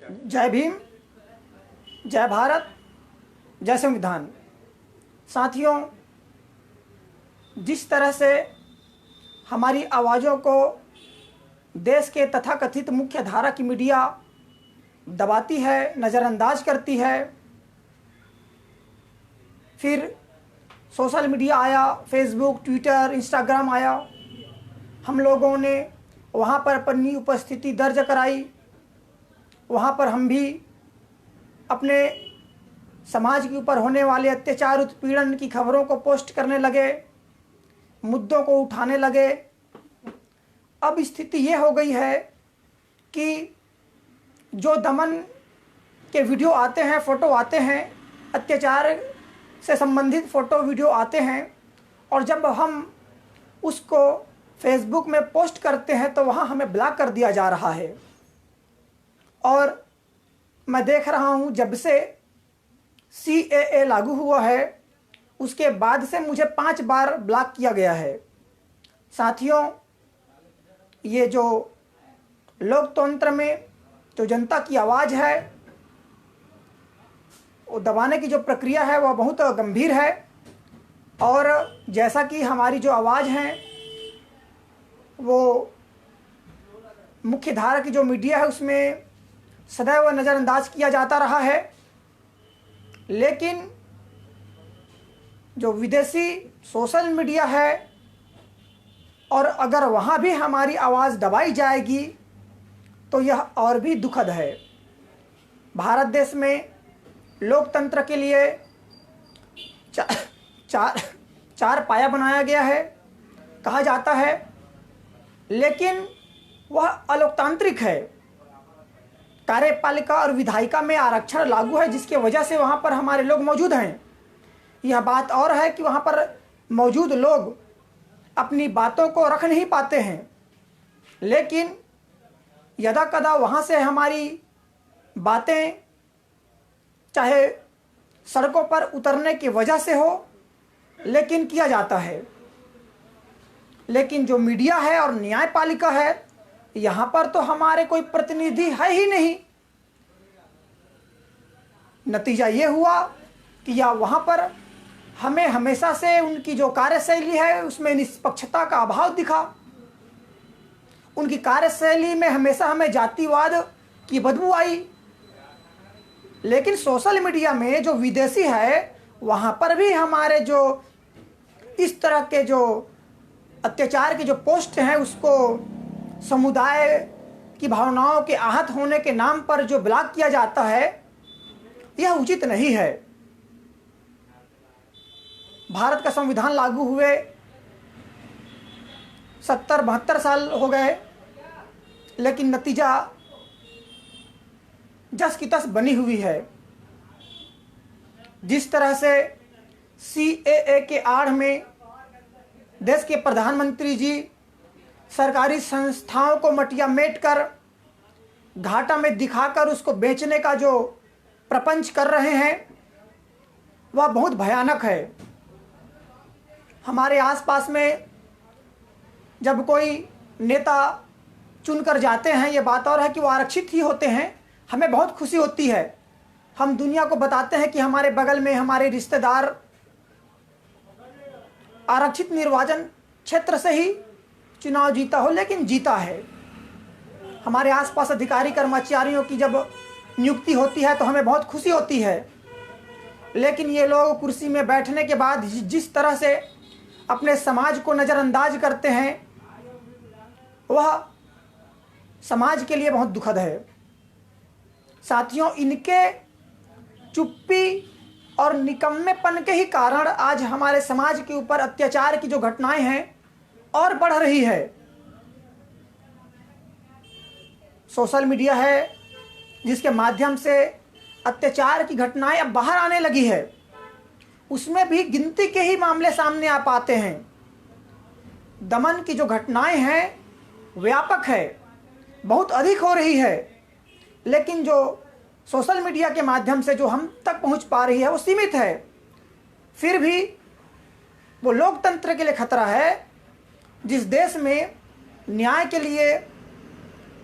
जय भीम, जय भारत, जय संविधान। साथियों, जिस तरह से हमारी आवाज़ों को देश के तथाकथित मुख्य धारा की मीडिया दबाती है, नज़रअंदाज करती है, फिर सोशल मीडिया आया, फेसबुक, ट्विटर, इंस्टाग्राम आया, हम लोगों ने वहाँ पर अपनी उपस्थिति दर्ज कराई। वहाँ पर हम भी अपने समाज के ऊपर होने वाले अत्याचार, उत्पीड़न की खबरों को पोस्ट करने लगे, मुद्दों को उठाने लगे। अब स्थिति ये हो गई है कि जो दमन के वीडियो आते हैं, फ़ोटो आते हैं, अत्याचार से संबंधित फ़ोटो वीडियो आते हैं, और जब हम उसको फेसबुक में पोस्ट करते हैं तो वहाँ हमें ब्लॉक कर दिया जा रहा है। और मैं देख रहा हूँ जब से CAA लागू हुआ है उसके बाद से मुझे 5 बार ब्लॉक किया गया है। साथियों, ये जो लोकतंत्र में जो जनता की आवाज़ है वो दबाने की जो प्रक्रिया है वह बहुत गंभीर है। और जैसा कि हमारी जो आवाज़ है वो मुख्य धारा की जो मीडिया है उसमें सदैव नज़रअंदाज किया जाता रहा है, लेकिन जो विदेशी सोशल मीडिया है और अगर वहाँ भी हमारी आवाज़ दबाई जाएगी तो यह और भी दुखद है। भारत देश में लोकतंत्र के लिए चार पाया बनाया गया है कहा जाता है, लेकिन वह अलोकतांत्रिक है। कार्यपालिका और विधायिका में आरक्षण लागू है जिसके वजह से वहाँ पर हमारे लोग मौजूद हैं। यह बात और है कि वहाँ पर मौजूद लोग अपनी बातों को रख नहीं पाते हैं, लेकिन यदा कदा वहाँ से हमारी बातें चाहे सड़कों पर उतरने की वजह से हो लेकिन किया जाता है। लेकिन जो मीडिया है और न्यायपालिका है यहाँ पर तो हमारे कोई प्रतिनिधि है ही नहीं। नतीजा ये हुआ कि या वहाँ पर हमें हमेशा से उनकी जो कार्यशैली है उसमें निष्पक्षता का अभाव दिखा। उनकी कार्यशैली में हमेशा हमें जातिवाद की बदबू आई। लेकिन सोशल मीडिया में जो विदेशी है वहाँ पर भी हमारे जो इस तरह के जो अत्याचार के जो पोस्ट हैं उसको समुदाय की भावनाओं के आहत होने के नाम पर जो ब्लॉक किया जाता है यह उचित नहीं है। भारत का संविधान लागू हुए 70-72 साल हो गए, लेकिन नतीजा जस की तस बनी हुई है। जिस तरह से CAA के आड़ में देश के प्रधानमंत्री जी सरकारी संस्थाओं को मटिया मेट कर घाटा में दिखाकर उसको बेचने का जो प्रपंच कर रहे हैं वह बहुत भयानक है। हमारे आसपास में जब कोई नेता चुनकर जाते हैं, ये बात और है कि वो आरक्षित ही होते हैं, हमें बहुत खुशी होती है। हम दुनिया को बताते हैं कि हमारे बगल में हमारे रिश्तेदार आरक्षित निर्वाचन क्षेत्र से ही चुनाव जीता हो, लेकिन जीता है। हमारे आसपास अधिकारी कर्मचारियों की जब नियुक्ति होती है तो हमें बहुत खुशी होती है, लेकिन ये लोग कुर्सी में बैठने के बाद जिस तरह से अपने समाज को नज़रअंदाज करते हैं वह समाज के लिए बहुत दुखद है। साथियों, इनके चुप्पी और निकम्मेपन के ही कारण आज हमारे समाज के ऊपर अत्याचार की जो घटनाएं हैं और बढ़ रही है। सोशल मीडिया है जिसके माध्यम से अत्याचार की घटनाएं अब बाहर आने लगी है, उसमें भी गिनती के ही मामले सामने आ पाते हैं। दमन की जो घटनाएं हैं व्यापक है, बहुत अधिक हो रही है, लेकिन जो सोशल मीडिया के माध्यम से जो हम तक पहुंच पा रही है वो सीमित है। फिर भी वो लोकतंत्र के लिए खतरा है। जिस देश में न्याय के लिए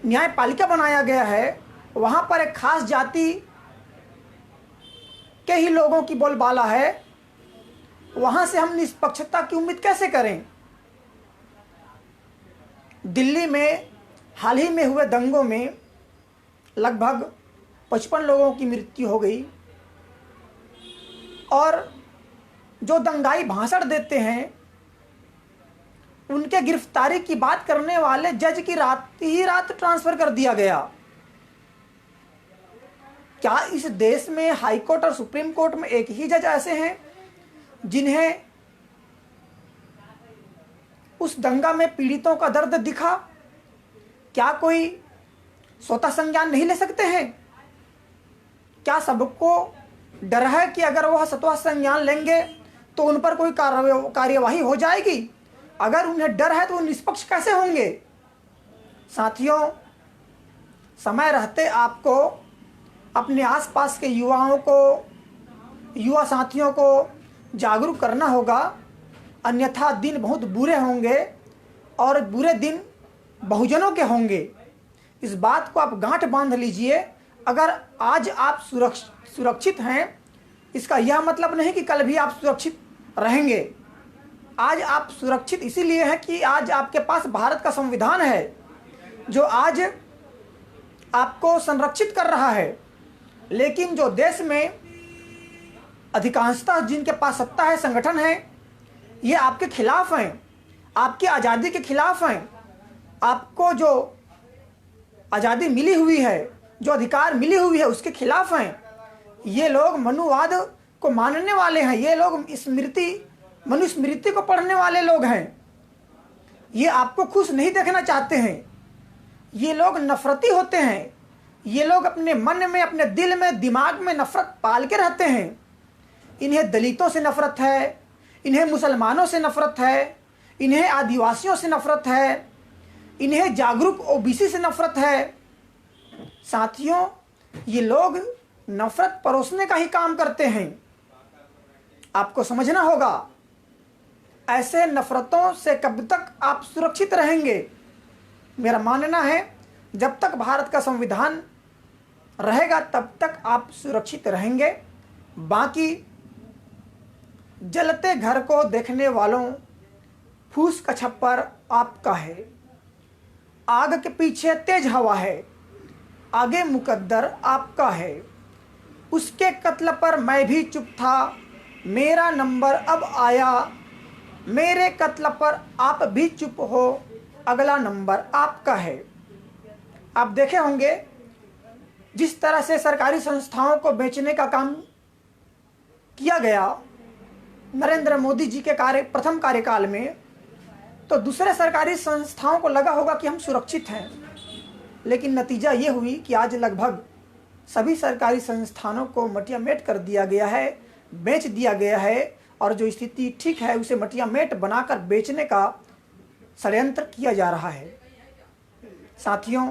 न्यायपालिका बनाया गया है वहाँ पर एक खास जाति के ही लोगों की बोलबाला है, वहाँ से हम निष्पक्षता की उम्मीद कैसे करें? दिल्ली में हाल ही में हुए दंगों में लगभग 55 लोगों की मृत्यु हो गई और जो दंगाई भाषण देते हैं उनके गिरफ्तारी की बात करने वाले जज की रात ट्रांसफर कर दिया गया। क्या इस देश में हाई कोर्ट और सुप्रीम कोर्ट में एक ही जज ऐसे हैं जिन्हें उस दंगा में पीड़ितों का दर्द दिखा? क्या कोई स्वतः संज्ञान नहीं ले सकते हैं? क्या सबको डर है कि अगर वह स्वतः संज्ञान लेंगे तो उन पर कोई कार्यवाही हो जाएगी? अगर उन्हें डर है तो वो निष्पक्ष कैसे होंगे? साथियों, समय रहते आपको अपने आसपास के युवा साथियों को जागरूक करना होगा, अन्यथा दिन बहुत बुरे होंगे और बुरे दिन बहुजनों के होंगे। इस बात को आप गांठ बांध लीजिए। अगर आज आप सुरक्षित हैं, इसका यह मतलब नहीं कि कल भी आप सुरक्षित रहेंगे। आज आप सुरक्षित इसीलिए हैं कि आज आपके पास भारत का संविधान है जो आज आपको संरक्षित कर रहा है। लेकिन जो देश में अधिकांशतः जिनके पास सत्ता है, संगठन है, ये आपके खिलाफ हैं, आपकी आज़ादी के खिलाफ हैं। आपको जो आज़ादी मिली हुई है, जो अधिकार मिली हुई है, उसके खिलाफ हैं। ये लोग मनुवाद को मानने वाले हैं, ये लोग मनुस्मृति को पढ़ने वाले लोग हैं। ये आपको खुश नहीं देखना चाहते हैं। ये लोग नफरती होते हैं। ये लोग अपने मन में, अपने दिल में, दिमाग में नफरत पाल के रहते हैं। इन्हें दलितों से नफरत है, इन्हें मुसलमानों से नफरत है, इन्हें आदिवासियों से नफरत है, इन्हें जागरूक ओबीसी से नफरत है। साथियों, ये लोग नफरत परोसने का ही काम करते हैं। आपको समझना होगा, ऐसे नफरतों से कब तक आप सुरक्षित रहेंगे? मेरा मानना है जब तक भारत का संविधान रहेगा तब तक आप सुरक्षित रहेंगे। बाकी जलते घर को देखने वालों, फूस का छप्पर आपका है। आग के पीछे तेज हवा है, आगे मुकद्दर आपका है। उसके कत्ल पर मैं भी चुप था, मेरा नंबर अब आया। मेरे कत्ल पर आप भी चुप हो, अगला नंबर आपका है। आप देखे होंगे जिस तरह से सरकारी संस्थाओं को बेचने का काम किया गया नरेंद्र मोदी जी के प्रथम कार्यकाल में, तो दूसरे सरकारी संस्थाओं को लगा होगा कि हम सुरक्षित हैं। लेकिन नतीजा ये हुई कि आज लगभग सभी सरकारी संस्थानों को मटिया मेट कर दिया गया है, बेच दिया गया है, और जो स्थिति ठीक है उसे मटिया मेट बनाकर बेचने का षड्यंत्र किया जा रहा है। साथियों,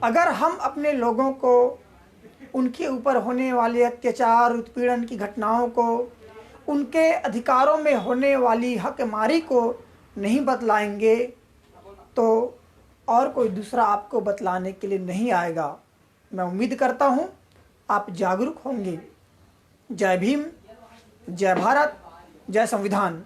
अगर हम अपने लोगों को उनके ऊपर होने वाले अत्याचार, उत्पीड़न की घटनाओं को, उनके अधिकारों में होने वाली हकमारी को नहीं बतलाएंगे तो और कोई दूसरा आपको बतलाने के लिए नहीं आएगा। मैं उम्मीद करता हूँ आप जागरूक होंगे। जय भीम, जय भारत, जय संविधान।